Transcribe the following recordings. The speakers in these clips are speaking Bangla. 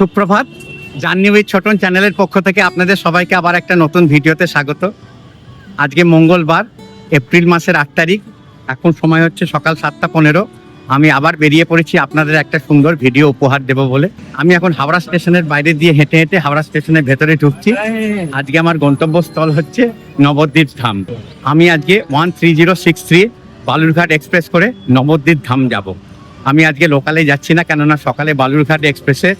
সুপ্রভাত। জার্নি উইথ ছোটন চ্যানেলের পক্ষ থেকে আপনাদের সবাইকে আবার একটা নতুন ভিডিওতে স্বাগত। আজকে মঙ্গলবার, এপ্রিল মাসের 8 তারিখ। এখন সময় হচ্ছে সকাল 7:15। আমি আবার বেরিয়ে পড়েছি আপনাদের একটা সুন্দর ভিডিও উপহার দেব বলে। আমি এখন হাওড়া স্টেশনের বাইরে দিয়ে হেঁটে হেঁটে হাওড়া স্টেশনের ভেতরে ঢুকছি। আজকে আমার গন্তব্যস্থল হচ্ছে নবদ্বীপ ধাম। আমি আজকে 13063 বালুরঘাট এক্সপ্রেস করে নবদ্বীপ ধাম যাব। আমি আজকে লোকালে যাচ্ছি না, কেননা সকালে বালুরঘাট এক্সপ্রেসে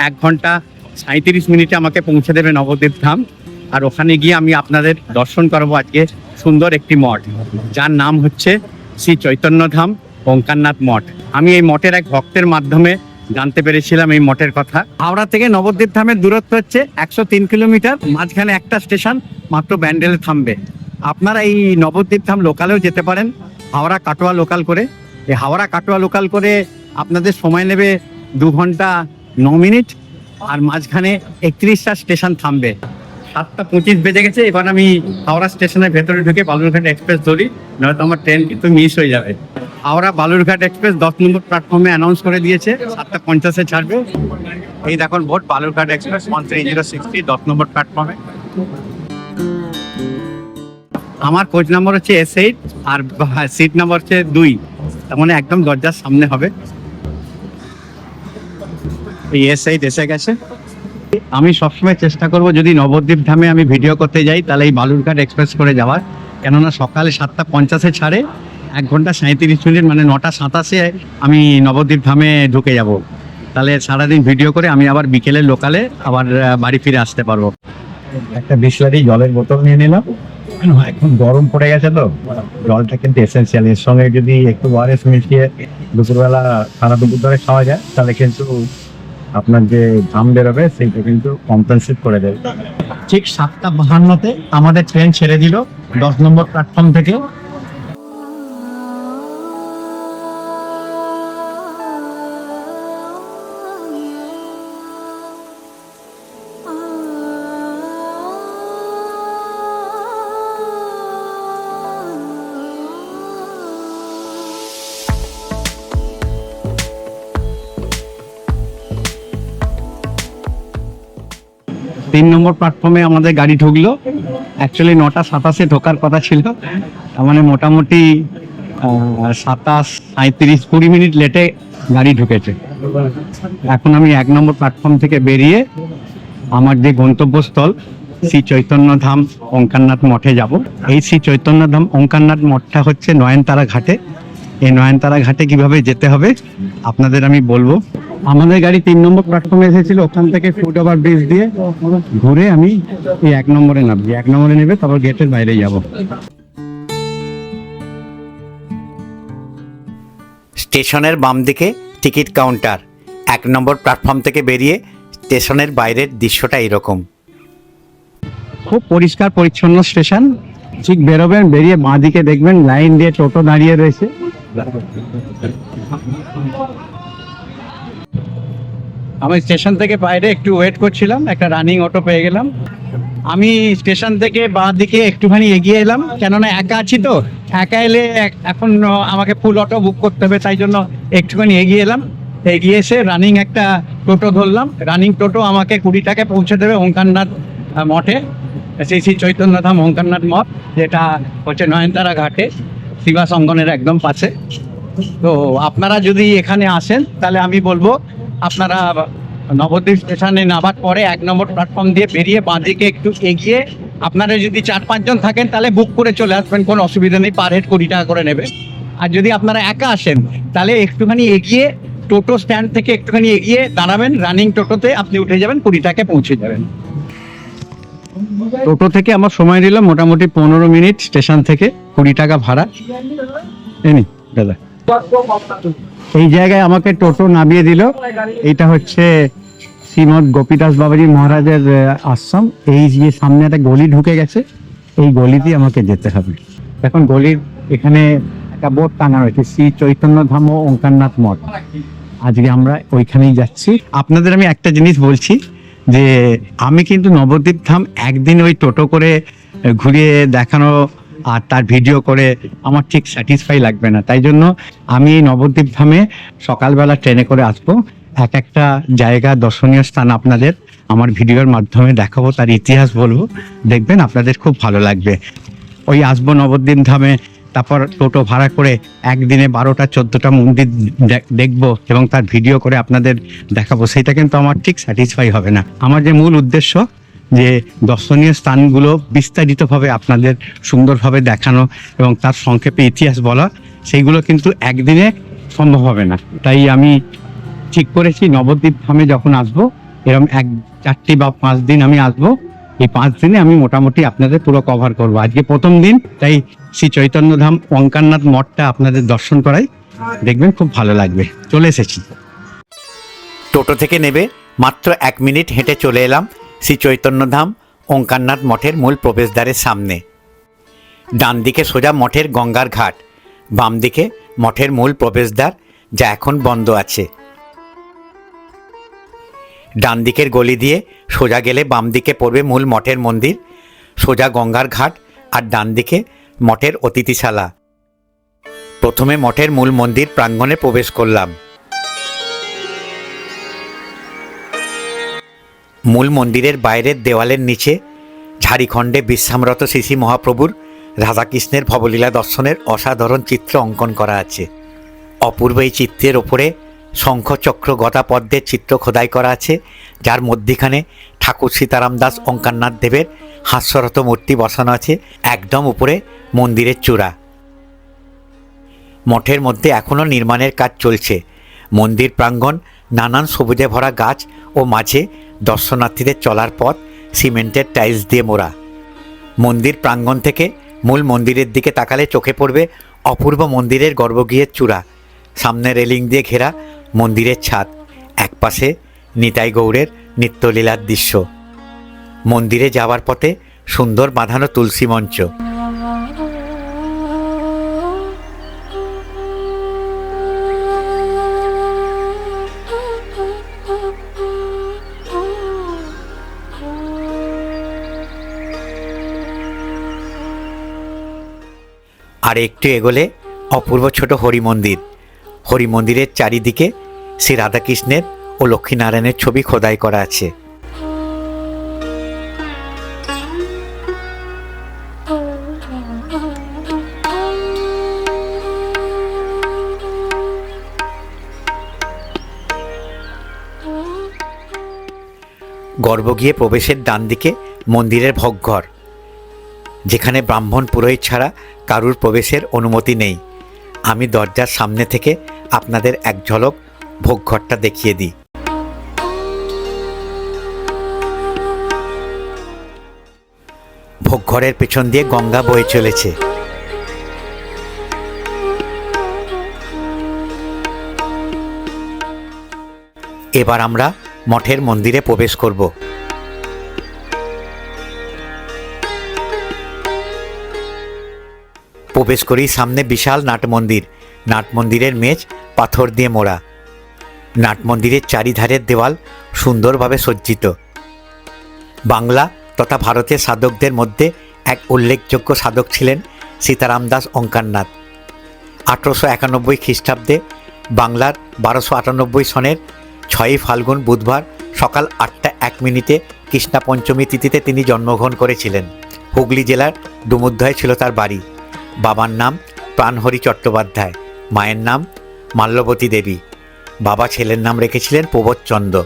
1 ঘন্টা 37 মিনিটে আমাকে পৌঁছে দেবে নবদ্বীপ ধাম। আর ওখানে গিয়ে আমি আপনাদের দর্শন করবো আজকে সুন্দর একটি মঠ, যার নাম হচ্ছে শ্রী চৈতন্য ধাম ওঙ্কারনাথ মঠ। আমি এই মঠের এক ভক্তের মাধ্যমে জানতে পেরেছিলাম এই মঠের কথা। হাওড়া থেকে নবদ্বীপ ধামের দূরত্ব হচ্ছে 103 কিলোমিটার। মাঝখানে একটা স্টেশন মাত্র ব্যান্ডেলে থামবে। আপনারা এই নবদ্বীপ ধাম লোকালেও যেতে পারেন, হাওড়া কাটোয়া লোকাল করে। এই হাওড়া কাটোয়া লোকাল করে আপনাদের সময় নেবে 2 ঘন্টা 9 মিনিট, আর মাঝখানে 31টা স্টেশন থামবে। 7:25 বেজে গেছে। এবার আমি হাওড়া স্টেশনের ভেতরে ঢুকে বালুরঘাট এক্সপ্রেস ধরি, নয়তো আমার ট্রেন কিন্তু মিস হয়ে যাবে। হাওড়া বালুরঘাট এক্সপ্রেস 10 নম্বর প্ল্যাটফর্মে অ্যানাউন্স করে দিয়েছে 7:50-এ ছাড়বে। এই দেখুন বোর্ড, বালুরঘাট এক্সপ্রেস 13060 10 নম্বর প্ল্যাটফর্মে। আমার কোচ নাম্বার হচ্ছে S8 আর সিট নাম্বার হচ্ছে 2। তার মানে একদম দরজার সামনে হবে। এই S8 এসে গেছে। আমি সবসময় চেষ্টা করব যদি নবদ্বীপ ধামে আমি ভিডিও করতে যাই তাহলে এই বালুরঘাট এক্সপ্রেস করে যাওয়ার, কেননা সকালে 7:50-এ ছাড়ে। 1 ঘন্টা 37 মিনিট মানে 9:27-এ আমি নবদ্বীপ ধামে ঢুকে যাব। তাহলে সারাদিন ভিডিও করে আমি আবার বিকেলের লোকালে আবার বাড়ি ফিরে আসতে পারবো। একটা বিসলারি জলের বোতল নিয়ে নিলাম, এখন গরম পড়ে গেছে তো জলটা কিন্তু এসেন্সিয়াল। এর সঙ্গে যদি একটু ORS মিশিয়ে দুপুরবেলা সারা দুপুর ধরে খাওয়া যায় তাহলে কিন্তু আপনার যে ঘাম বেরোবে সেইটা কিন্তু কম্পেনসেট করে দেবে। ঠিক 7:52-তে আমাদের ট্রেন ছেড়ে দিল 10 নম্বর প্ল্যাটফর্ম থেকে। তিন নম্বর প্ল্যাটফর্মে আমাদের গাড়ি ঢুকলো। অ্যাকচুয়ালি 9:27-এ ঢোকার কথা ছিল, তার মানে মোটামুটি 27, 35, 20 মিনিট লেটে গাড়ি ঢুকেছে। এখন আমি 1 নম্বর প্ল্যাটফর্ম থেকে বেরিয়ে আমার যে গন্তব্যস্থল শ্রী চৈতন্য ধাম ওঙ্কারনাথ মঠে যাব। এই শ্রী চৈতন্য ধাম ওঙ্কারনাথ মঠটা হচ্ছে নয়নতারা ঘাটে। এই নয়নতারা ঘাটে কিভাবে যেতে হবে আপনাদের আমি বলবো। আমাদের গাড়ি 3 নম্বর প্ল্যাটফর্মে এসেছিল, ওখান থেকে ফুট ওভার ব্রিজ দিয়ে ঘুরে আমি এই 1 নম্বরে নামছি। 1 নম্বরে নেবে তারপর গেটের বাইরে যাব। স্টেশনের বাম দিকে টিকিট কাউন্টার। 1 নম্বর প্ল্যাটফর্ম থেকে বেরিয়ে স্টেশনের বাইরের দৃশ্যটা এরকম। খুব পরিষ্কার পরিচ্ছন্ন স্টেশন। ঠিক বেরোবেন, বেরিয়ে বাঁ দিকে দেখবেন লাইন দিয়ে টোটো দাঁড়িয়ে রয়েছে। আমি স্টেশন থেকে বাইরে একটু ওয়েট করছিলাম, একটা রানিং অটো পেয়ে গেলাম। আমি স্টেশন থেকে বাঁ দিকে একটুখানি এগিয়ে এলাম, কেননা একা আছি তো। একা এলে এখন আমাকে ফুল অটো বুক করতে হবে, তাই জন্য একটুখানি এগিয়ে এলাম। এগিয়ে এসে রানিং একটা টোটো ধরলাম। রানিং টোটো আমাকে 20 টাকায় পৌঁছে দেবে ওঙ্কারনাথ মঠে, শ্রী চৈতন্য ধাম ওঙ্কারনাথ মঠ, যেটা হচ্ছে নয়নতারা ঘাটে শিবাস অঙ্গনের একদম পাশে। তো আপনারা যদি এখানে আসেন তাহলে আমি বলবো আপনারা নবদ্বীপ স্টেশনে নামার পরে 1 নম্বর প্ল্যাটফর্ম দিয়ে বেরিয়ে বাঁদিকে একটু এগিয়ে, আপনারা যদি 4-5 জন থাকেন তাহলে বুক করে চলে আসবেন, কোনো অসুবিধা নেই। পার হেড 20 টাকা করে নেবে। আর যদি আপনারা একা আসেন তাহলে একটুখানি এগিয়ে টোটো স্ট্যান্ড থেকে একটুখানি এগিয়ে দাঁড়াবেন, রানিং টোটোতে আপনি উঠে যাবেন, 20 টাকায় পৌঁছে যাবেন। টোটো থেকে আমার সময় নিল মোটামুটি 15 মিনিট। স্টেশন থেকে 20 টাকা ভাড়া। এনি দাদা, এই জায়গায় আমাকে টোটো নামিয়ে দিল। এইটা হচ্ছে শ্রীমৎ গোপীদাস বাবাজি মহারাজের আশ্রম। এই যে সামনে একটা গলি ঢুকে গেছে, এই গলিতে আমাকে যেতে হবে। এখন গলির এখানে একটা বোর্ড টাঙা রয়েছে শ্রী চৈতন্য ধাম ও ওঙ্কারনাথ মঠ। আজকে আমরা ওইখানেই যাচ্ছি। আপনাদের আমি একটা জিনিস বলছি যে আমি কিন্তু নবদ্বীপ ধাম একদিন ওই টোটো করে ঘুরিয়ে দেখানো আর তার ভিডিও করে আমার ঠিক স্যাটিসফাই লাগবে না। তাই জন্য আমি এই নবদ্বীপ ধামে সকালবেলা ট্রেনে করে আসবো, এক একটা জায়গা দর্শনীয় স্থান আপনাদের আমার ভিডিওর মাধ্যমে দেখাবো, তার ইতিহাস বলবো, দেখবেন আপনাদের খুব ভালো লাগবে। ওই আসবো নবদ্বীপ ধামে, তারপর টোটো ভাড়া করে একদিনে 12টা 14টা মন্দির দেখবো এবং তার ভিডিও করে আপনাদের দেখাবো, সেটা কিন্তু আমার ঠিক স্যাটিসফাই হবে না। আমার যে মূল উদ্দেশ্য যে দর্শনীয় স্থানগুলো বিস্তারিতভাবে আপনাদের সুন্দরভাবে দেখানো এবং তার সংক্ষেপে ইতিহাস বলা, সেইগুলো কিন্তু একদিনে সম্ভব হবে না। তাই আমি ঠিক করেছি নবদ্বীপ ধামে যখন আসবো, এরকম 4 বা 5 দিন আমি আসবো। এই 5 দিনে আমি মোটামুটি আপনাদের পুরো কভার করব। আজকে প্রথম দিন, তাই শ্রী চৈতন্যধাম ওঙ্কারনাথ মঠটা আপনাদের দর্শন করাই, দেখবেন খুব ভালো লাগবে। চলে এসেছি। টোটো থেকে নেবে মাত্র 1 মিনিট হেঁটে চলে এলাম শ্রী চৈতন্যধাম ওঙ্কারনাথ মঠের মূল প্রবেশদ্বারের সামনে। ডান দিকে সোজা মঠের গঙ্গার ঘাট, বাম দিকে মঠের মূল প্রবেশদ্বার, যা এখন বন্ধ আছে। ডান দিকের গলি দিয়ে সোজা গেলে বাম দিকে পড়বে মূল মঠের মন্দির, সোজা গঙ্গার ঘাট, আর ডান দিকে মঠের অতিথিশালা। প্রথমে মঠের মূল মন্দির প্রাঙ্গণে প্রবেশ করলাম। মূল মন্দিরের বাইরের দেওয়ালের নিচে ঝাড়িখণ্ডে বিশ্রামরত শ্রী মহাপ্রভুর রাধাকৃষ্ণের ভবলীলা দর্শনের অসাধারণ চিত্র অঙ্কন করা আছে। অপূর্ব এই চিত্রের ওপরে শঙ্খ চক্র গদা পদ্মের চিত্র খোদাই করা আছে, যার মধ্যিখানে ঠাকুর সীতারাম দাস ওঙ্কারনাথ দেবের হাস্যরত মূর্তি বসানো আছে একদম উপরে মন্দিরের চূড়া। মঠের মধ্যে এখনও নির্মাণের কাজ চলছে। মন্দির প্রাঙ্গণ নানান সবুজে ভরা গাছ ও মাঝে দর্শনার্থীদের চলার পথ সিমেন্টের টাইলস দিয়ে মোড়া। মন্দির প্রাঙ্গণ থেকে মূল মন্দিরের দিকে তাকালে চোখে পড়বে অপূর্ব মন্দিরের গর্ভগৃহের চূড়া, সামনে রেলিং দিয়ে ঘেরা মন্দিরের ছাদ, একপাশে নিতাই গৌড়ের নিত্যলীলার দৃশ্য। মন্দিরে যাওয়ার পথে সুন্দর বাঁধানো তুলসী মঞ্চ। আর একটু এগোলে অপূর্ব ছোট হরি মন্দির। হরি মন্দিরের চারিদিকে শ্রী রাধাকৃষ্ণের ও লক্ষ্মীনারায়ণের ছবি খোদাই করা আছে। গর্ভগৃহে প্রবেশের ডান দিকে মন্দিরের ভোগঘর, যেখানে ব্রাহ্মণ পুরোহিত ছাড়া কারুর প্রবেশের অনুমতি নেই। আমি দরজার সামনে থেকে আপনাদের এক ঝলক ভোগঘরটা দেখিয়ে দিই। ভোগঘরের পেছন দিয়ে গঙ্গা বয়ে চলেছে। এবার আমরা মঠের মন্দিরে প্রবেশ করব। প্রবেশ করেই সামনে বিশাল নাট মন্দির। নাট মন্দিরের মেঝ পাথর দিয়ে মোড়া। নাট মন্দিরের চারিধারের দেওয়াল সুন্দরভাবে সজ্জিত। বাংলা তথা ভারতের সাধকদের মধ্যে এক উল্লেখযোগ্য সাধক ছিলেন সীতারাম দাস ওঙ্কারনাথ। 1891 খ্রিস্টাব্দে বাংলার 1298 সনের 6ই ফাল্গুন বুধবার সকাল 8টা 1 মিনিটে কৃষ্ণা পঞ্চমী তিথিতে তিনি জন্মগ্রহণ করেছিলেন। হুগলি জেলার ডুমুরদহে ছিল তার বাড়ি। বাবার নাম প্রাণহরি চট্টোপাধ্যায়, মায়ের নাম মাল্যবতী দেবী। বাবা ছেলের নাম রেখেছিলেন প্রবোধচন্দ্র।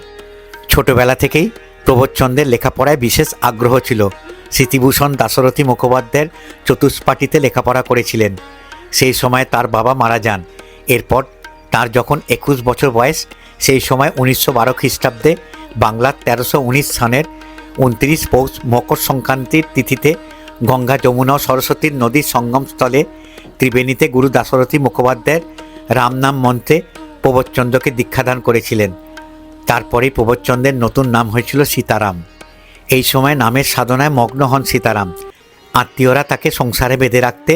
ছোটবেলা থেকেই প্রবোধচন্দ্রের লেখাপড়ায় বিশেষ আগ্রহ ছিল। স্মৃতিভূষণ দাশরথী মুখোপাধ্যায়ের চতুষ্পাটিতে লেখাপড়া করেছিলেন। সেই সময় তার বাবা মারা যান। এরপর তার যখন 21 বছর বয়স, সেই সময় 1912 খ্রিস্টাব্দে বাংলার 1319 সনের 29 পৌষ মকর সংক্রান্তির তিথিতে গঙ্গা যমুনা ও সরস্বতীর নদীর সঙ্গমস্থলে ত্রিবেণীতে গুরু দাশরথী মুখোপাধ্যায়ের রামনাম মন্ত্রে প্রবোধচন্দ্রকে দীক্ষাদান করেছিলেন। তারপরেই প্রবোধচন্দ্রের নতুন নাম হয়েছিল সীতারাম। এই সময় নামের সাধনায় মগ্ন হন সীতারাম। আত্মীয়রা তাকে সংসারে বেঁধে রাখতে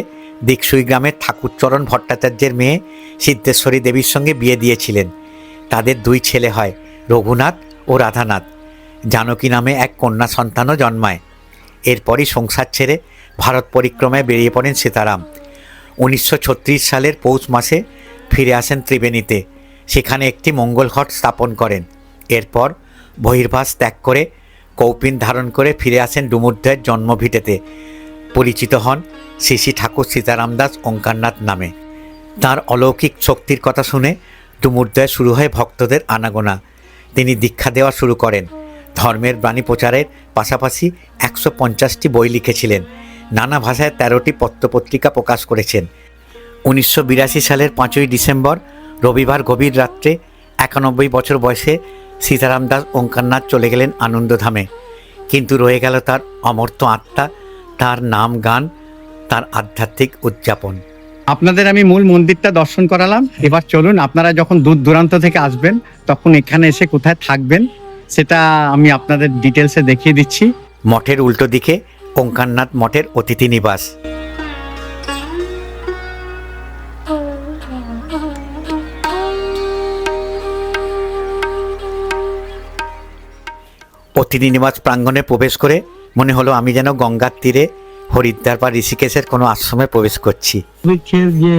দিকসুই গ্রামের ঠাকুরচরণ ভট্টাচার্যের মেয়ে সিদ্ধেশ্বরী দেবীর সঙ্গে বিয়ে দিয়েছিলেন। তাদের 2 ছেলে হয়, রঘুনাথ ও রাধানাথ। জানকী নামে এক কন্যা সন্তানও জন্মায়। এরপরই সংসার ছেড়ে ভারত পরিক্রমায় বেরিয়ে পড়েন সীতারাম। 1936 সালের পৌষ মাসে ফিরে আসেন ত্রিবেণীতে, সেখানে একটি মঙ্গল ঘট স্থাপন করেন। এরপর বহির্ভাস ত্যাগ করে কৌপিন ধারণ করে ফিরে আসেন ডুমুরদয়ের জন্মভিটেতে। পরিচিত হন শ্রী শ্রী ঠাকুর সীতারাম দাস ওঙ্কারনাথ নামে। তার অলৌকিক শক্তির কথা শুনে ডুমুরদয়ে শুরু হয় ভক্তদের আনাগোনা। তিনি দীক্ষা দেওয়া শুরু করেন। ধর্মের বাণী প্রচারের পাশাপাশি 150টি বই লিখেছিলেন। নানা ভাষায় 13টি পত্রপত্রিকা প্রকাশ করেছেন। 1982 সালের 5ই ডিসেম্বর রবিবার গভীর রাত্রে 91 বছর বয়সে সীতারাম দাস ওঙ্কারনাথ চলে গেলেন আনন্দধামে। কিন্তু রয়ে গেল তার অমর্ত্য আত্মা, তার নাম গান, তার আধ্যাত্মিক উদযাপন। আপনাদের আমি মূল মন্দিরটা দর্শন করালাম। এবার চলুন, আপনারা যখন দূর দূরান্ত থেকে আসবেন তখন এখানে এসে কোথায় থাকবেন সেটা আমি আপনাদের ডিটেলসে দেখিয়ে দিচ্ছি। মঠের উল্টো দিকে ওঙ্কারনাথ মঠের অতিথি নিবাস। অতিথি নিবাস প্রাঙ্গণে প্রবেশ করে মনে হলো আমি যেন গঙ্গার তীরে হরিদ্বার বা ঋষিকেশের কোনো আশ্রমে প্রবেশ করছি। বৃক্ষের যে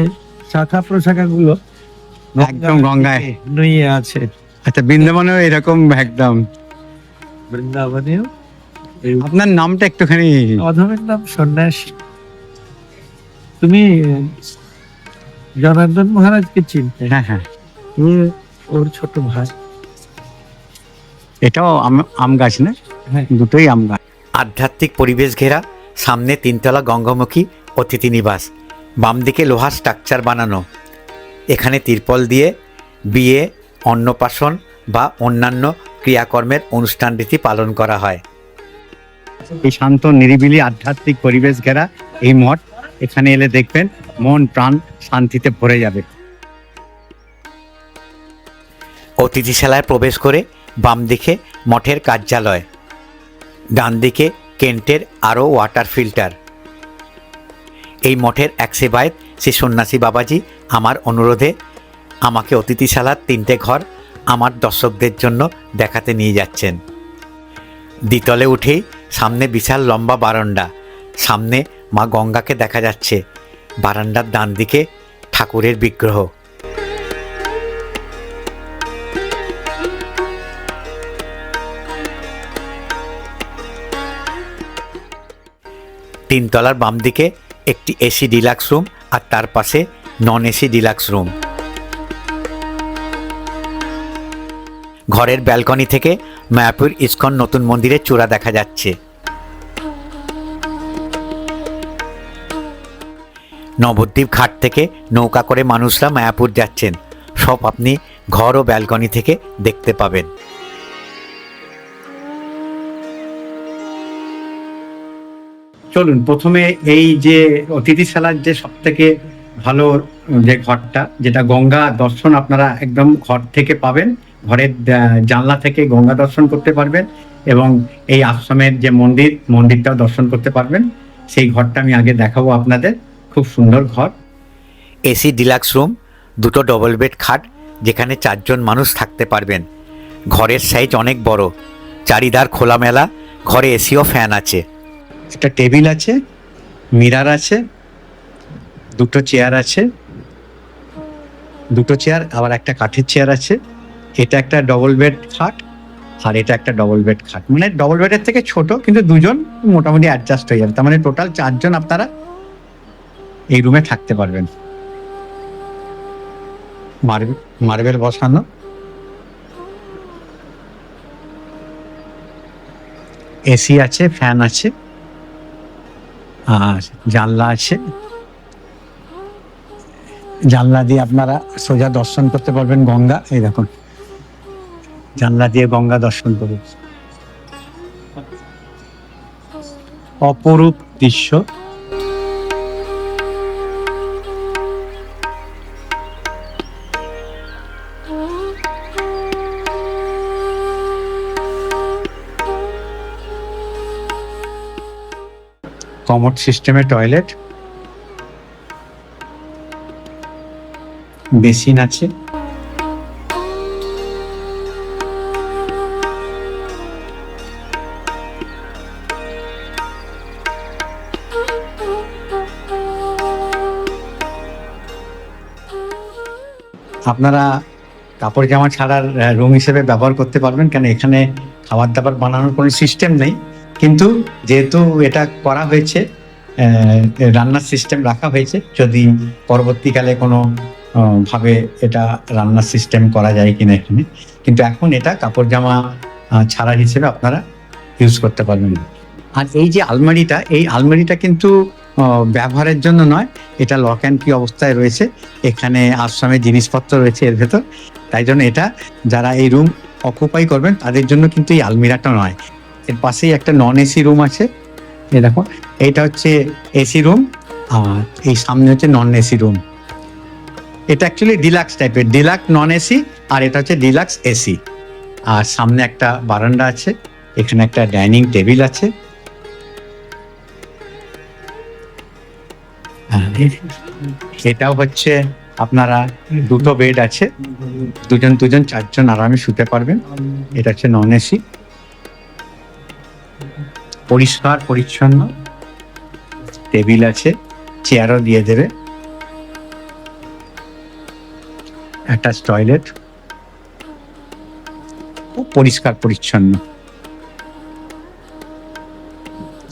শাখা প্রশাখাগুলো একদম গঙ্গায় নুয়ে আছে। আচ্ছা, বৃন্দাবনেও এরকম একদম। বৃন্দাবনেও আপনার নামটা একটুখানি। অধমের নাম সন্ন্যাসী। তুমি জনার্দন মহারাজকে চিনতে? হ্যাঁ হ্যাঁ, এ ওর ছোট ভাই। এটাও আম গাছ না? হ্যাঁ। দুটোই আম গাছ। আধ্যাত্মিক পরিবেশ ঘেরা, সামনে 3তলা গঙ্গামুখী অতিথি নিবাস, বাম দিকে লোহার স্ট্রাকচার বানানো। এখানে তিরপল দিয়ে বিয়ে, অন্নপ্রাশন বা অন্যান্য ক্রিয়াকর্মের অনুষ্ঠান রীতি পালন করা হয়। এই শান্ত নিরিবিলি আধ্যাত্মিক পরিবেশ ঘেরা এই মঠ, এখানে এলে দেখবেন মন প্রাণ শান্তিতে ভরে যাবে। অতিথিশালায় প্রবেশ করে বাম দিকে মঠের কার্যালয়, ডান দিকে কেন্টের আরও ওয়াটার ফিল্টার। এই মঠের এক সেবায়েত শ্রী সন্ন্যাসী বাবাজি আমার অনুরোধে আমাকে অতিথিশালার 3টে ঘর আমার দর্শকদের জন্য দেখাতে নিয়ে যাচ্ছেন। দ্বিতলে উঠেই সামনে বিশাল লম্বা বারান্দা, সামনে মা গঙ্গাকে দেখা যাচ্ছে। বারান্দার ডান দিকে ঠাকুরের বিগ্রহ। তিনতলার বাম দিকে একটি এসি ডিলাক্স রুম আর তার পাশে নন এসি ডিলাক্স রুম। ঘরের ব্যালকনি থেকে মায়াপুর ইস্কন নতুন মন্দিরের চূড়া দেখা যাচ্ছে। নবদ্বীপ ঘাট থেকে নৌকা করে মানুষরা মায়াপুর যাচ্ছেন। সব আপনি ঘর ও ব্যালকনি থেকে দেখতে পাবেন। চলুন, প্রথমে এই যে অতিথিশালার যে সব থেকে ভালো যে ঘরটা, যেটা গঙ্গা দর্শন আপনারা একদম ঘর থেকে পাবেন, ঘরের জানলা থেকে গঙ্গা দর্শন করতে পারবেন এবং এই আশ্রমের যে মন্দিরটাও দর্শন করতে পারবেন। সেই ঘরটা আমি আগে দেখাবো আপনাদের। খুব সুন্দর ঘর। এসি ডিলাক্স রুম, 2টো ডবল বেড খাট, যেখানে 4 জন মানুষ থাকতে পারবেন। ঘরের সাইজ অনেক বড়, চারিধার খোলামেলা। ঘরে এসি ও ফ্যান আছে। একটা টেবিল আছে, মিরর আছে, 2টো চেয়ার আছে, 2টো চেয়ার, আবার একটা কাঠের চেয়ার আছে। এটা একটা ডবল বেড খাট আর এটা একটা ডবল বেড খাট, মানে ডবল বেডের থেকে ছোট, কিন্তু 2 জন মোটামুটি অ্যাডজাস্ট হয়ে যাবে। তার মানে টোটাল 4 জন আপনারা এই রুমে থাকতে পারবেন। মার্বেল বসানো, এসি আছে, ফ্যান আছে, আর জানলা আছে। জানলা দিয়ে আপনারা সোজা দর্শন করতে পারবেন গঙ্গা। এই দেখুন, জানলা দিয়ে গঙ্গা দর্শন করুন। অপরূপ দৃশ্য। কমোড সিস্টেমের টয়লেট, বেসিন আছে, আপনারা কাপড় জামা ছাড়ার রুম হিসেবে ব্যবহার করতে পারবেন, কেন এখানে খাবার দাবার বানানোর কোনো সিস্টেম নেই। কিন্তু যেহেতু এটা করা হয়েছে, রান্নার সিস্টেম রাখা হয়েছে, যদি পরবর্তীকালে কোনো ভাবে এটা রান্নার সিস্টেম করা যায় কিনা এখানে, কিন্তু এখন এটা কাপড় জামা ছাড়া হিসেবে আপনারা ইউজ করতে পারবেন। আর এই যে আলমারিটা, এই আলমারিটা কিন্তু ব্যবহারের জন্য নয়, এটা লক অ্যান্ড কি অবস্থায় রয়েছে। এখানে আশ্রমের জিনিসপত্র রয়েছে এর ভেতর, তাই জন্য এটা যারা এই রুম অকুপাই করবেন তাদের জন্য কিন্তু এই আলমিরাটা নয়। এর পাশেই একটা নন এসি রুম আছে, এই দেখো, এইটা হচ্ছে এসি রুম, আর এই সামনে হচ্ছে নন এসি রুম। এটা অ্যাকচুয়ালি ডিলাক্স টাইপের, ডিলাক্স নন এসি, আর এটা হচ্ছে ডিলাক্স এসি। আর সামনে একটা বারান্দা আছে, এখানে একটা ডাইনিং টেবিল আছে। এটাও হচ্ছে আপনারা দুটো বেড আছে, দুজন দুজন চারজন আরামে শুতে পারবেন। এটা হচ্ছে নন এসি, পরিষ্কার পরিচ্ছন্ন, টেবিল আছে, চেয়ারও দিয়ে দেবে, অ্যাটাচ টয়লেট, খুব পরিষ্কার পরিচ্ছন্ন।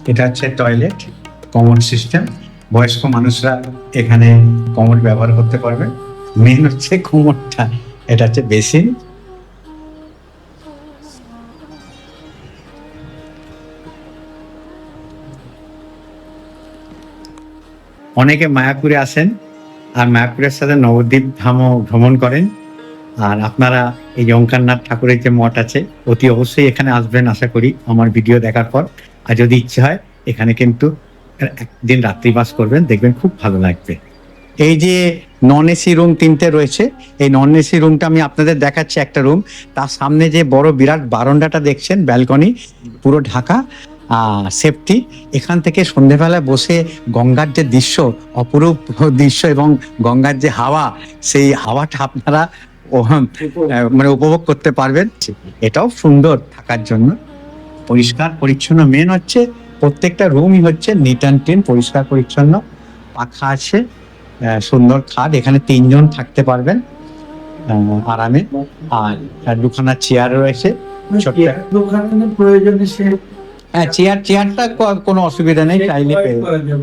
এটা হচ্ছে টয়লেট, কমন সিস্টেম, বয়স্ক মানুষরা এখানে কমোড ব্যবহার করতে পারবে। মেন হচ্ছে কমোডটা, এটা হচ্ছে বেসিন। অনেকে মায়াপুরে আসেন আর মায়াপুরের সাথে নবদ্বীপ ধামও ভ্রমণ করেন। আর আপনারা এই যে ওঙ্কারনাথ ঠাকুরের যে মঠ আছে, অতি অবশ্যই এখানে আসবেন আশা করি আমার ভিডিও দেখার পর। আর যদি ইচ্ছে হয় এখানে কিন্তু একদিন রাত্রিবাস করবেন, দেখবেন খুব ভালো লাগবে। এই যে নন এসি রুম তিনটে রয়েছে, এই নন এসি রুমটা আমি আপনাদের দেখাচ্ছি একটা রুম। তার সামনে যে বড় বিরাট বারান্দাটা দেখছেন, ব্যালকনি পুরো ঢাকা, সেফটি। এখান থেকে সন্ধেবেলায় বসে গঙ্গার যে দৃশ্য, অপরূপ দৃশ্য, এবং গঙ্গার যে হাওয়া, সেই হাওয়াটা আপনারা মানে উপভোগ করতে পারবেন। এটাও সুন্দর থাকার জন্য, পরিষ্কার পরিচ্ছন্ন। মেন হচ্ছে প্রত্যেকটা রুমই হচ্ছে নিট অ্যান্ড ক্লিন, পরিষ্কার পরিচ্ছন্ন, পাখা আছে, সুন্দর খাট, এখানে তিনজন থাকতে পারবেন আরামে। আর দুখানা চেয়ার রয়েছে, হ্যাঁ চেয়ারটা কোনো অসুবিধা নেই, চাইলে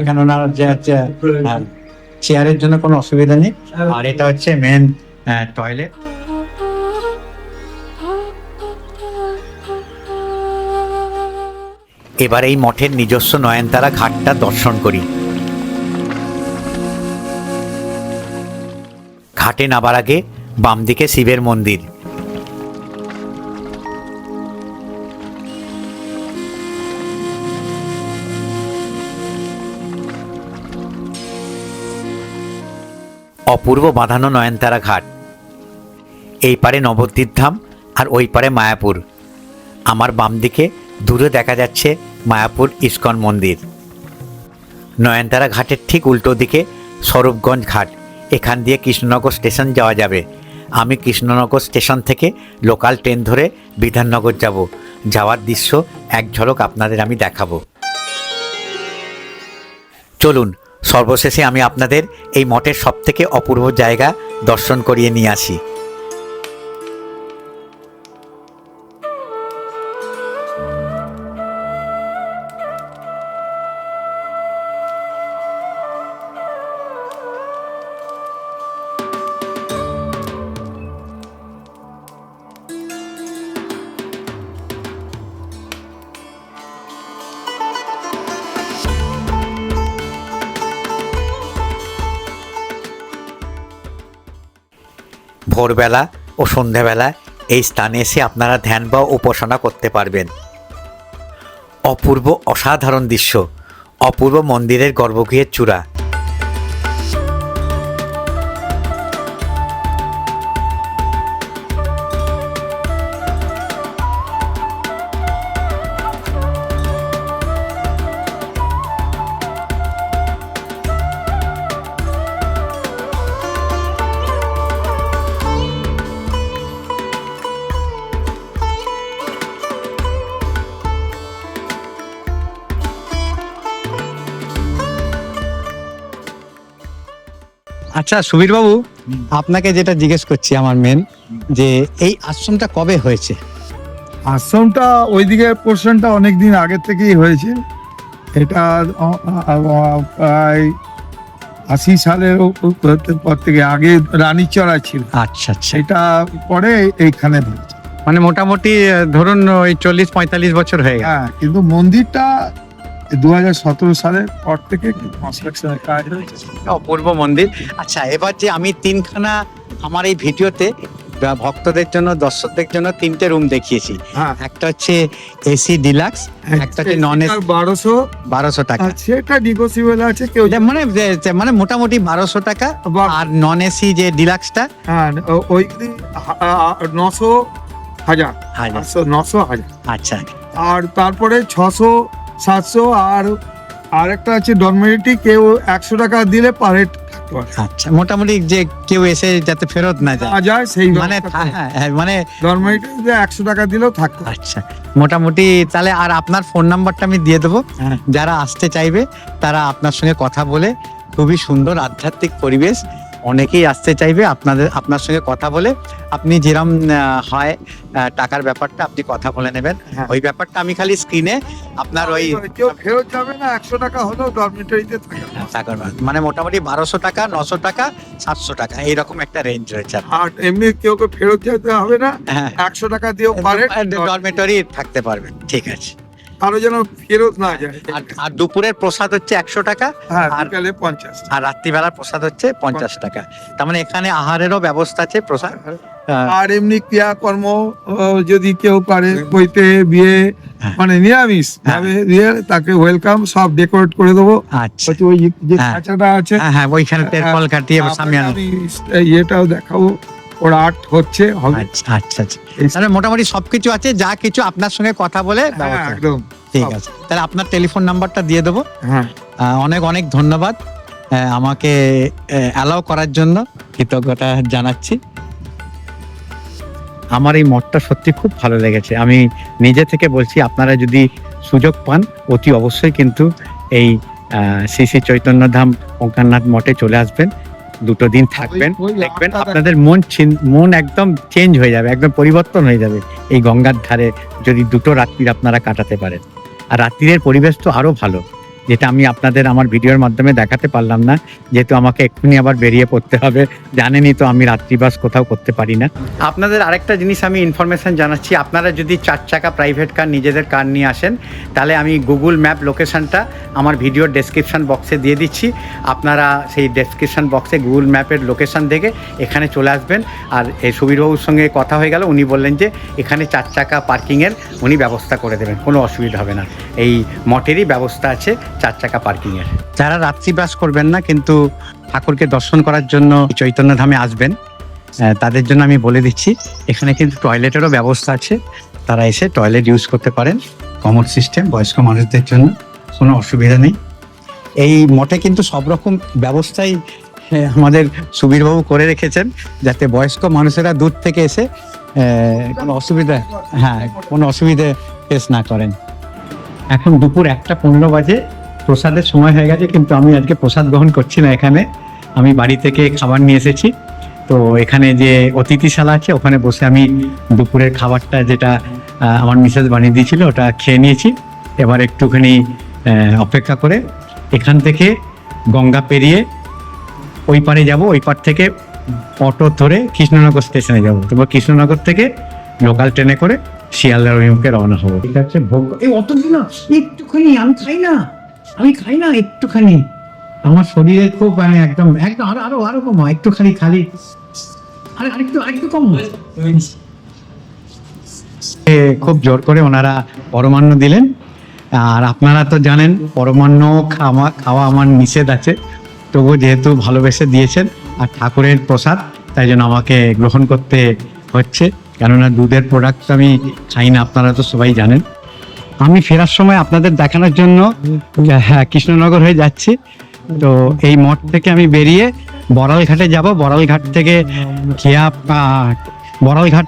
কেননা চেয়ারের জন্য কোনো অসুবিধা নেই। আর এটা হচ্ছে মেন টয়লেট। এবার এই মঠের নিজস্ব নয়নতারা ঘাটটা দর্শন করি। ঘাটে নামার আগে বাম দিকে শিবের মন্দির, অপূর্ব বাঁধানো নয়নতারা ঘাট। এই পারে নবদ্বীপ ধাম আর ওই পারে মায়াপুর। আমার বাম দিকে দূরে দেখা যাচ্ছে মায়াপুর ইস্কন মন্দির। নয়নতারা ঘাটের ঠিক উল্টো দিকে স্বরূপগঞ্জ ঘাট, এখান দিয়ে কৃষ্ণনগর স্টেশন যাওয়া যাবে। আমি কৃষ্ণনগর স্টেশন থেকে লোকাল ট্রেন ধরে বিধাননগর যাব। যাওয়ার দৃশ্য এক ঝলক আপনাদের আমি দেখাবো। চলুন সর্বশেষে আমি আপনাদের এই মঠের সবথেকে অপূর্ব জায়গা দর্শন করিয়ে নিয়ে আসি। ভোরবেলা ও সন্ধ্যাবেলা এই স্থানে এসে আপনারা ধ্যান বা উপাসনা করতে পারবেন। অপূর্ব অসাধারণ দৃশ্য, অপূর্ব মন্দিরের গর্ভগৃহের চূড়া। আচ্ছা সুবীর বাবু, আপনাকে যেটা জিজ্ঞেস করছি আমার মেন, যে এই আশ্রমটা কবে হয়েছে? আশ্রমটা ওইদিকে পোর্শনটা অনেকদিন আগে থেকেই হয়েছে। এটা প্রায় 80 সালের পর থেকে, আগে রানীচড়া ছিল, আচ্ছা আচ্ছা, সেটা পরে এইখানে হয়েছে। মানে মোটামুটি ধরুন ওই 40-45 বছর হয়ে গেল। হ্যাঁ, কিন্তু মন্দিরটা 2017 সালের পর থেকে কনস্ট্রাকশনের কাজ হয়েছে। অপূর্ব মন্দির। আচ্ছা, এবার যে আমি তিনখানা আমার এই ভিডিওতে ভক্তদের জন্য, দর্শকদের জন্য 3টে রুম দেখিয়েছি। হ্যাঁ, একটা হচ্ছে এসি ডিলাক্স, একটা হচ্ছে নন এসি 1200 টাকা, সেটা নেগোসিয়েবল আছে, কেউ মানে মোটামুটি 1200 টাকা। বা- আর নন এসি যে ডিলাক্সটা হ্যাঁ, ওই 900 হাজার, 900 হাজার। আচ্ছা আর তারপরে 600 700, আর একটা আছে ডরমেটরি, কেউ 100 টাকা দিলে পার হেড থাকতে পারে। আচ্ছা, মোটামুটি যে কেউ এসে যাতে ফেরত না যায়, যায় সেই মানে মানে ডরমেটরিতে 100 টাকা দিলেও থাকতে পারে। আচ্ছা, মোটামুটি তাহলে। আর আপনার ফোন নাম্বারটা আমি দিয়ে দেবো, হ্যাঁ। যারা আসতে চাইবে তারা আপনার সঙ্গে কথা বলে, খুবই সুন্দর আধ্যাত্মিক পরিবেশ, অনেকেই আসতে চাইবে আপনার সঙ্গে কথা বলে, আপনি যেরম হয় টাকার ব্যাপারটা আপনি কথা বলে নেবেন। হ্যাঁ। ওই ব্যাপারটা আমি খালি স্ক্রিনে আপনার ওই কেউ ফেরত যাবে না, 100 টাকা হলেও ডরমেটরিতে থাকে। টাকার মানে মোটামুটি 1200 টাকা, 900 টাকা, 700 টাকা এইরকম একটা রেঞ্জ রয়েছে। আর এমনি কেউ ফেরত যেতে হবে না, হ্যাঁ, 100 টাকা দিয়েও পারে, ডরমেটরি থাকতে পারবেন। ঠিক আছে। আরো যেন ফেরত না যায়। আর দুপুরের প্রসাদ হচ্ছে 100 টাকা, হ্যাঁ, আর বিকালে 50। আর রাত্রিবেলার প্রসাদ হচ্ছে 50 টাকা। তার মানে এখানে আহারেরও ব্যবস্থা আছে, প্রসাদ। আর এমনি ক্রিয়াকর্ম যদি কেউ পারে, বইতে বিয়ে, হ্যাঁ। মানে নিরামিষ হ্যাঁ। ভাবে দিয়ে তাকে ওয়েলকাম, সব ডেকোরেট করে দেবো। আচ্ছা, হচ্ছে ওই যে হ্যাঁ। খাঁচাটা আছে, হ্যাঁ হ্যাঁ, ওইখানে তেরপল কাটিয়ে সামিয়ানা। আমি ইয়েটাও দেখাবো, ওর আর্ট হচ্ছে, হবে। আচ্ছা আচ্ছা আচ্ছা, তাহলে মোটামুটি সবকিছু আছে, যা কিছু আপনার সঙ্গে কথা বলে হ্যাঁ, ব্যবস্থা। একদম। ঠিক আছে, তাহলে আপনার টেলিফোন নাম্বারটা দিয়ে দেবো। হ্যাঁ, অনেক অনেক ধন্যবাদ আমাকে অ্যালাউ করার জন্য, কৃতজ্ঞতা জানাচ্ছি। আমার এই মঠটা সত্যি খুব ভালো লেগেছে। আমি নিজে থেকে বলছি, আপনারা যদি সুযোগ পান অতি অবশ্যই কিন্তু এই শ্রী শ্রী চৈতন্যধাম ওঙ্কারনাথ মঠে চলে আসবেন, 2 দিন থাকবেন, ওই দেখবেন আটটা আপনাদের মন একদম চেঞ্জ হয়ে যাবে, একদম পরিবর্তন হয়ে যাবে এই গঙ্গার ধারে যদি 2 রাত্রি আপনারা কাটাতে পারেন। আর রাত্রির পরিবেশ তো আরো ভালো, যেটা আমি আপনাদের আমার ভিডিওর মাধ্যমে দেখাতে পারলাম না, যেহেতু আমাকে এক্ষুনি আবার বেরিয়ে পড়তে হবে। জানেনই তো আমি রাত্রিবাস কোথাও করতে পারি না। আপনাদের আরেকটা জিনিস আমি ইনফরমেশন জানাচ্ছি, আপনারা যদি 4 চাকা প্রাইভেট কার, নিজেদের কার নিয়ে আসেন, তাহলে আমি গুগল ম্যাপ লোকেশনটা আমার ভিডিওর ডেসক্রিপশন বক্সে দিয়ে দিচ্ছি। আপনারা সেই ডেসক্রিপশন বক্সে গুগল ম্যাপের লোকেশন দেখে এখানে চলে আসবেন। আর এই সুবীরবাবুর সঙ্গে কথা হয়ে গেল, উনি বললেন যে এখানে 4 চাকা পার্কিংয়ের উনি ব্যবস্থা করে দেবেন, কোনো অসুবিধা হবে না। এই মঠেরই ব্যবস্থা আছে 4 চাকা পার্কিংয়ের। যারা রাত্রিবাস করবেন না কিন্তু ঠাকুরকে দর্শন করার জন্য চৈতন্যধামে আসবেন, তাদের জন্য আমি বলে দিচ্ছি, এখানে কিন্তু টয়লেটেরও ব্যবস্থা আছে, তারা এসে টয়লেট ইউজ করতে পারেন। কমোড সিস্টেম, বয়স্ক মানুষদের জন্য কোনো অসুবিধা নেই। এই মঠে কিন্তু সব রকম ব্যবস্থাই আমাদের সুবীরবাবু করে রেখেছেন, যাতে বয়স্ক মানুষেরা দূর থেকে এসে কোনো অসুবিধে ফেস না করেন। এখন দুপুর 1:15 বাজে, প্রসাদের সময় হয়ে গেছে, কিন্তু আমি আজকে প্রসাদ গ্রহণ করছি না এখানে। আমি বাড়ি থেকে খাবার নিয়ে এসেছি, তো এখানে যে অতিথিশালা আছে ওখানে বসে আমি দুপুরের খাবারটা, যেটা আমার মিসেস বানিয়ে দিয়েছিল, ওটা খেয়ে নিয়েছি। এবার একটুখানি অপেক্ষা করে এখান থেকে গঙ্গা পেরিয়ে ওই পারে যাব, ওই পার থেকে অটো ধরে কৃষ্ণনগর স্টেশনে যাব, তারপর কৃষ্ণনগর থেকে লোকাল ট্রেনে করে শিয়ালদার অভিমুখে রওনা হবো। ঠিক আছে, ভোগ এই অত না, একটুখানি আমি খাই না একটুখানি, আমার শরীরে খুব মানে একদম একদম আরো কম, একটুখানি খালি আরেকটু কম। খুব জোর করে ওনারা পরমান্ন দিলেন। আর আপনারা তো জানেন পরমান্ন খাওয়া আমার নিষেধ আছে, তবু যেহেতু ভালোবেসে দিয়েছেন আর ঠাকুরের প্রসাদ, তাই জন্য আমাকে গ্রহণ করতে হচ্ছে, কেননা দুধের প্রোডাক্ট আমি খাই না, আপনারা তো সবাই জানেন। আমি ফেরার সময় আপনাদের দেখানোর জন্য কৃষ্ণনগর হয়ে যাচ্ছি। তো এই মঠ থেকে আমি বেরিয়ে বড়ালঘাটে যাব, বড়ালঘাট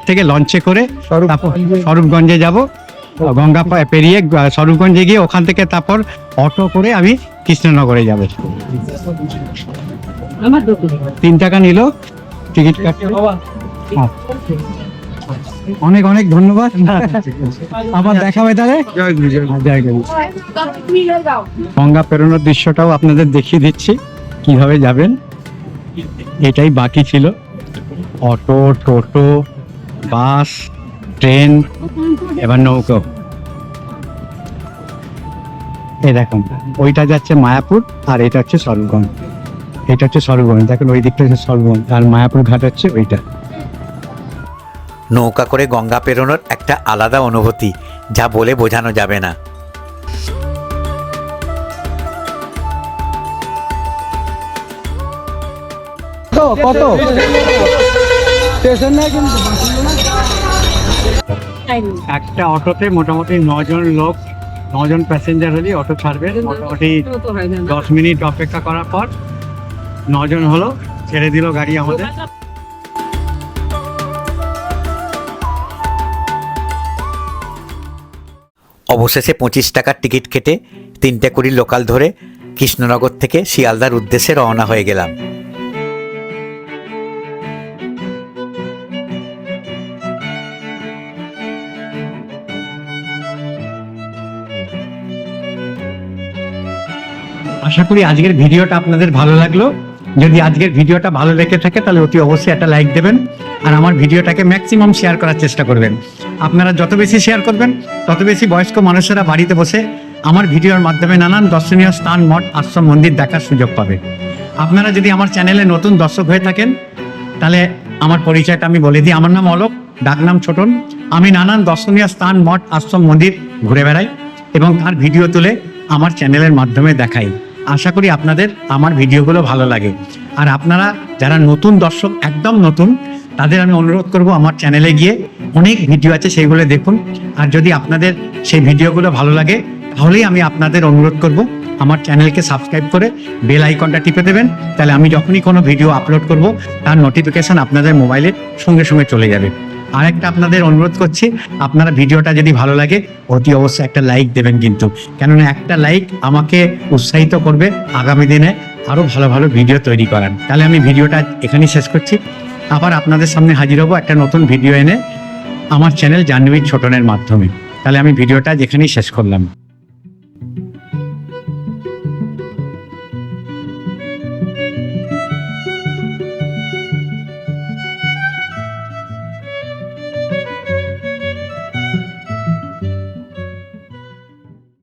থেকে লঞ্চে করে স্বরূপগঞ্জে যাব, গঙ্গা পেরিয়ে স্বরূপগঞ্জে গিয়ে ওখান থেকে তারপর অটো করে আমি কৃষ্ণনগরে যাব। আমার দুটো 3 টাকা নিল টিকিট কাটতে। অনেক অনেক ধন্যবাদ। আবার দেখা হবে তাহলে। জয় গুরু, জয় গুরু। জয় গুরু। গঙ্গা পেরোনোর দৃশ্যটাও আপনাদের দেখিয়ে দিচ্ছি কিভাবে যাবেন। এটাই বাকি ছিল। অটো, টোটো, বাস, ট্রেন, এবার নৌকো। এই দেখুন, ওইটা যাচ্ছে মায়াপুর আর এটা হচ্ছে স্বরূপগঞ্জ। এটা হচ্ছে স্বরূপগঞ্জ, দেখুন ওই দিকটা হচ্ছে স্বরূপগঞ্জ আর মায়াপুর ঘাট হচ্ছে ওইটা। নৌকা করে গঙ্গা পেরোনোর একটা আলাদা অনুভূতি, যা বলে বোঝানো যাবে না। কত একটা অটোতে মোটামুটি 9 জন লোক, 9 জন প্যাসেঞ্জার হলে অটো ছাড়বে। মোটামুটি 10 মিনিট অপেক্ষা করার পর 9 জন হলো, ছেড়ে দিল গাড়ি আমাদের। অবশেষে 25 টাকার টিকিট কেটে 3:20 লোকাল ধরে কৃষ্ণনগর থেকে শিয়ালদার উদ্দেশ্যে রওনা হয়ে গেলাম। আশা করি আজকের ভিডিওটা আপনাদের ভালো লাগলো। যদি আজকের ভিডিওটা ভালো লেগে থাকে তাহলে অতি অবশ্যই একটা লাইক দেবেন আর আমার ভিডিওটাকে ম্যাক্সিমাম শেয়ার করার চেষ্টা করবেন। আপনারা যত বেশি শেয়ার করবেন তত বেশি বয়স্ক মানুষেরা বাড়িতে বসে আমার ভিডিওর মাধ্যমে নানান দর্শনীয় স্থান, মঠ, আশ্রম, মন্দির দেখার সুযোগ পাবে। আপনারা যদি আমার চ্যানেলে নতুন দর্শক হয়ে থাকেন তাহলে আমার পরিচয়টা আমি বলে দিই। আমার নাম অলোক, ডাকনাম ছোটন। আমি নানান দর্শনীয় স্থান, মঠ, আশ্রম, মন্দির ঘুরে বেড়াই এবং তার ভিডিও তুলে আমার চ্যানেলের মাধ্যমে দেখাই। আশা করি আপনাদের আমার ভিডিওগুলো ভালো লাগে। আর আপনারা যারা নতুন দর্শক, একদম নতুন, তাদের আমি অনুরোধ করব আমার চ্যানেলে গিয়ে অনেক ভিডিও আছে সেইগুলো দেখুন। আর যদি আপনাদের সেই ভিডিওগুলো ভালো লাগে তাহলেই আমি আপনাদের অনুরোধ করব আমার চ্যানেলকে সাবস্ক্রাইব করে বেল আইকনটা টিপে দেবেন। তাহলে আমি যখনই কোনো ভিডিও আপলোড করব তার নোটিফিকেশন আপনাদের মোবাইলে সঙ্গে সঙ্গে চলে যাবে। আর একটা আপনাদের অনুরোধ করছি, আপনারা ভিডিওটা যদি ভালো লাগে অতি অবশ্যই একটা লাইক দেবেন কিন্তু, কেননা একটা লাইক আমাকে উৎসাহিত করবে আগামী দিনে আরও ভালো ভালো ভিডিও তৈরি করার। তাহলে আমি ভিডিওটা এখানেই শেষ করছি। আবার আপনাদের সামনে হাজির হব একটা নতুন ভিডিও এনে আমার চ্যানেল জাহ্নবী ছোটনের মাধ্যমে। তাহলে আমি ভিডিওটা যেখানেই শেষ করলাম।